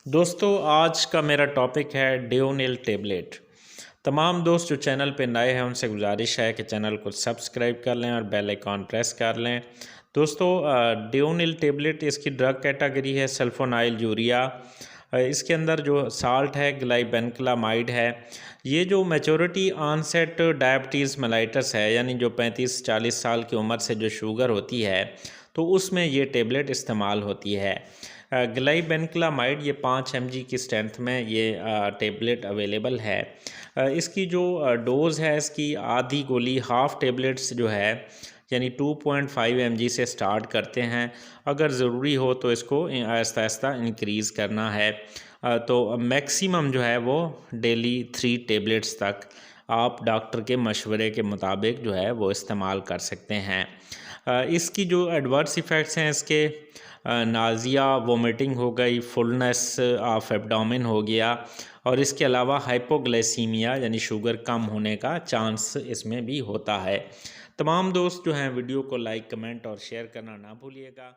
दोस्तों आज का मेरा टॉपिक है डिओनिल टेबलेट। तमाम दोस्त जो चैनल पे नए हैं उनसे गुजारिश है कि चैनल को सब्सक्राइब कर लें और बेल आइकॉन प्रेस कर लें। दोस्तों डिओनिल टेबलेट इसकी ड्रग कैटेगरी है सल्फोनाइल यूरिया। इसके अंदर जो साल्ट है ग्लाइबेनक्लामाइड है। ये जो मैच्योरिटी ऑनसेट डायबिटीज़ मेलाइटस है, यानी जो 35-40 साल की उम्र से जो शुगर होती है तो उसमें ये टेबलेट इस्तेमाल होती है। ग्लाइबेनक्लामाइड ये 5 mg की स्ट्रेंथ में ये टेबलेट अवेलेबल है। इसकी जो डोज़ है, इसकी आधी गोली हाफ़ टेबलेट्स जो है यानी 2.5 mg से स्टार्ट करते हैं। अगर ज़रूरी हो तो इसको आहिस्ता आहिस्ता इंक्रीज़ करना है। तो मैक्सिमम जो है वो डेली 3 टेबलेट्स तक आप डॉक्टर के मशवरे के मुताबिक जो है वो इस्तेमाल कर सकते हैं। इसकी जो एडवर्स इफ़ेक्ट्स हैं इसके नाज़िया, वोमिटिंग हो गई, फुलनेस ऑफ एब्डोमेन हो गया और इसके अलावा हाइपोग्लाइसीमिया यानी शुगर कम होने का चांस इसमें भी होता है। तमाम दोस्त जो हैं वीडियो को लाइक, कमेंट और शेयर करना ना भूलिएगा।